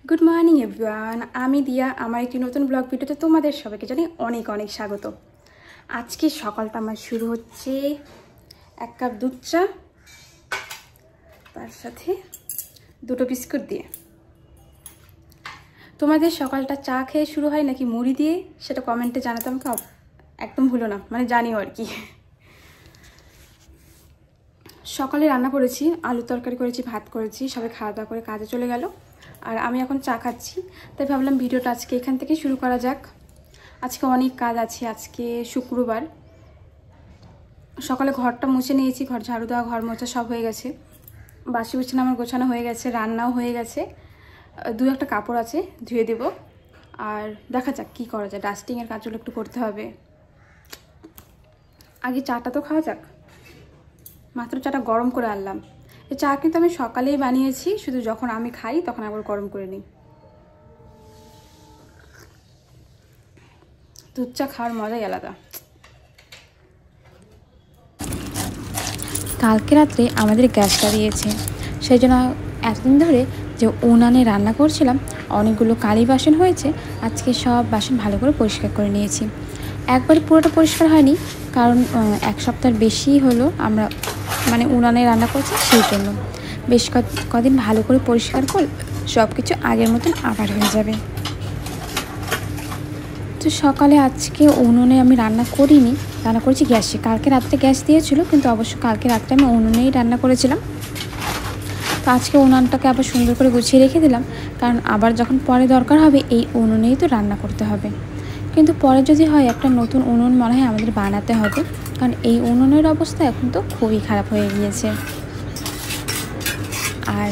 Good morning everyone, আমি দিয়া। আমার একটি নতুন ব্লগ ভিডিওতে তোমাদের সবাইকে জানাই অনেক অনেক স্বাগত। আজকে সকালটা আমার শুরু হচ্ছে 1 কাপ দুধ চা, তার সাথে 2টো বিস্কুট দিয়ে। তোমাদের সকালটা চা খেয়ে শুরু হয় নাকি মুড়ি দিয়ে, সেটা কমেন্টে জানাতে আমাকে একদম ভুলো না, মানে জানিও আর কি। সকালে রান্না করেছি, আলু তরকারি করেছি, ভাত করেছি, সবাই খাওয়া দাওয়া করে কাজে চলে গেল, আর আমি এখন চা খাচ্ছি। তাই ভাবলাম ভিডিওটা আজকে এখান থেকে শুরু করা যাক। আজকে অনেক কাজ আছে, আজকে শুক্রবার। সকালে ঘরটা মুছে নিয়েছি, ঘর ঝাড়ু দেওয়া, ঘর মোছা সব হয়ে গেছে, বাসি বিছানা আমার গোছানো হয়ে গেছে, রান্নাও হয়ে গেছে। 2-1টা কাপড় আছে, ধুয়ে দেব। আর দেখা যাক কী করা যায়, ডাস্টিংয়ের কাজগুলো একটু করতে হবে। আগে চাটা তো খাওয়া যাক। মাত্র চাটা গরম করে আনলাম। এই চা কিন্তু আমি সকালেই বানিয়েছি, শুধু যখন আমি খাই তখন আবার গরম করে নিই। দুধ চা খাওয়ার মজাই আলাদা। কালকে রাত্রে আমাদের গ্যাসটা দিয়েছে, সেই জন্য এতদিন ধরে যে উনানে রান্না করছিলাম, অনেকগুলো কালি বাসন হয়েছে। আজকে সব বাসন ভালো করে পরিষ্কার করে নিয়েছি। একবারে পুরোটা পরিষ্কার হয়নি, কারণ 1 সপ্তাহের বেশি হলো আমরা মানে উনানে রান্না করছি, সেই জন্য বেশ কদিন ভালো করে পরিষ্কার করলে সব কিছু আগের মতন আবার হয়ে যাবে। তো সকালে আজকে উনুনে আমি রান্না করিনি, রান্না করেছি গ্যাসে। কালকে রাত্রে গ্যাস দিয়েছিল, কিন্তু অবশ্য কালকে রাত্রে আমি উনুনেই রান্না করেছিলাম। তো আজকে উনানটাকে আবার সুন্দর করে গুছিয়ে রেখে দিলাম, কারণ আবার যখন পরে দরকার হবে এই উনুনেই তো রান্না করতে হবে। কিন্তু পরে যদি হয় একটা নতুন উনুন মনে হয় আমাদের বানাতে হবে, কারণ এই উনুনের অবস্থা এখন তো খুবই খারাপ হয়ে গিয়েছে। আর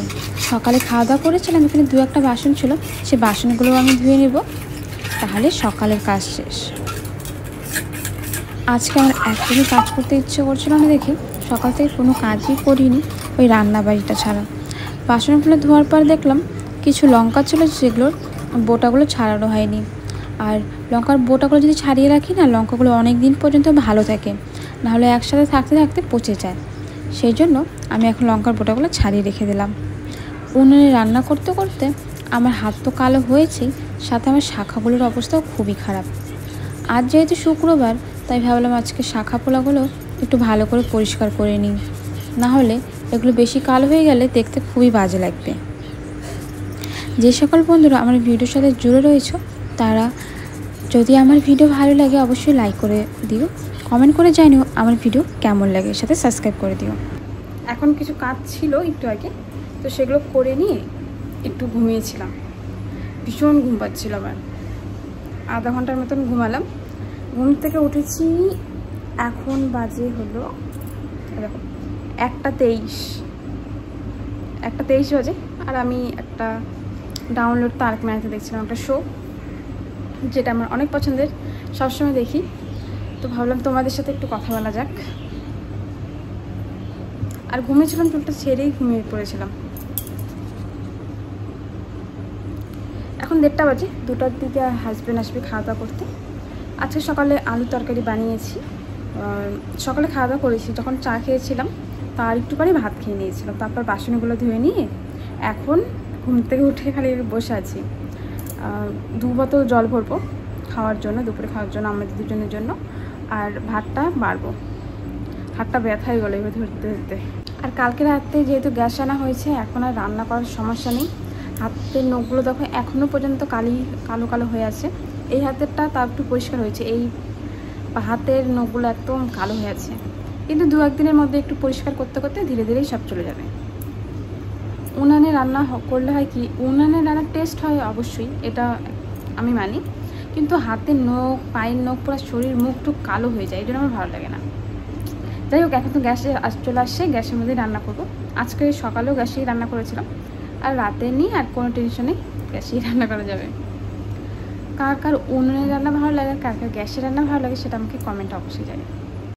সকালে খাওয়া দাওয়া করেছিলাম, এখানে 2-1টা বাসন ছিল, সে বাসনগুলো আমি ধুয়ে নেব, তাহলে সকালের কাজ শেষ। আজকে আমার একদমই কাজ করতে ইচ্ছে করছিল না দেখে সকাল থেকে কোনো কাজই করিনি, ওই রান্না বাড়িটা ছাড়া। বাসনগুলো ধোয়ার পর দেখলাম কিছু লঙ্কা ছিল, যেগুলোর বোটাগুলো ছাড়ানো হয়নি। আর লঙ্কার বোটাগুলো যদি ছাড়িয়ে রাখি না, লঙ্কাগুলো অনেক দিন পর্যন্ত ভালো থাকে, নাহলে একসাথে থাকতে থাকতে পচে যায়। সেই জন্য আমি এখন লঙ্কার বোটাগুলো ছাড়িয়ে রেখে দিলাম। উনুনে রান্না করতে করতে আমার হাত তো কালো হয়েছেই, সাথে আমার শাখাগুলোর অবস্থাও খুবই খারাপ। আজ যেহেতু শুক্রবার, তাই ভাবলাম আজকে শাখা পোলাগুলো একটু ভালো করে পরিষ্কার করে নিই, নাহলে এগুলো বেশি কালো হয়ে গেলে দেখতে খুবই বাজে লাগবে। যে সকল বন্ধুরা আমার ভিডিওর সাথে জুড়ে রয়েছে, তারা যদি আমার ভিডিও ভালো লাগে অবশ্যই লাইক করে দিও, কমেন্ট করে জানিও আমার ভিডিও কেমন লাগে, সাথে সাবস্ক্রাইব করে দিও। এখন কিছু কাজ ছিল একটু আগে, তো সেগুলো করে নিয়ে একটু ঘুমিয়েছিলাম। ভীষণ ঘুম পাচ্ছিল আমার, আধা ঘন্টার মতন ঘুমালাম। ঘুম থেকে উঠেছি, এখন বাজে হলো এরকম 1:23 বাজে। আর আমি একটা ডাউনলোড তারক মেহতা দেখছিলাম, একটা শো, যেটা আমার অনেক পছন্দের, সবসময় দেখি। তো ভাবলাম তোমাদের সাথে একটু কথা বলা যাক। আর ঘুমিয়েছিলাম, চুলটা ছেড়েই ঘুমিয়ে পড়েছিলাম। এখন 1:30 বাজে, 2টার দিকে হাজব্যান্ড আসবে খাওয়া দাওয়া করতে। আজকে সকালে আলু তরকারি বানিয়েছি, সকালে খাওয়া দাওয়া করেছি, যখন চা খেয়েছিলাম তার একটু পরে ভাত খেয়ে নিয়েছিলাম। তারপর বাসনগুলো ধুয়ে নিয়ে এখন ঘুম থেকে উঠে খালি বসে আছি। 2 বোতল জল ভরবো খাওয়ার জন্য, দুপুরে খাওয়ার জন্য, আমাদের দুজনের জন্য। আর ভাতটা বাড়বো, হাতটা ব্যথা হয়ে গেলো এবার ধরতে ধরতে। আর কালকে রাতে যেহেতু গ্যাস আনা হয়েছে, এখন আর রান্না করার সমস্যা নেই। হাতের নখগুলো দেখো এখনও পর্যন্ত কালো কালো হয়ে আছে। এই হাতেরটা তার একটু পরিষ্কার হয়েছে, এই হাতের নখগুলো একদম কালো হয়ে আছে। কিন্তু 2-1 দিনের মধ্যে একটু পরিষ্কার করতে করতে ধীরে ধীরেই সব চলে যাবে। উনানে রান্না করলে হয় কি, উনানে রান্নার টেস্ট হয় অবশ্যই, এটা আমি মানি, কিন্তু হাতের নখ, পায়ের নখ, পুরো শরীর মুখ টুক কালো হয়ে যায়, এই জন্য আমার ভালো লাগে না। যাই হোক, এখন তো গ্যাসে চলে আসছে, গ্যাসের মধ্যেই রান্না করবো। আজকে সকালেও গ্যাসেই রান্না করেছিলাম, আর রাতে নিয়ে আর কোনো টেনশন নেই, গ্যাসেই রান্না করা যাবে। কার কার উনুনে রান্না ভালো লাগে, কার কার গ্যাসে রান্না ভালো লাগে, সেটা আমাকে কমেন্টে অবশ্যই জানিও।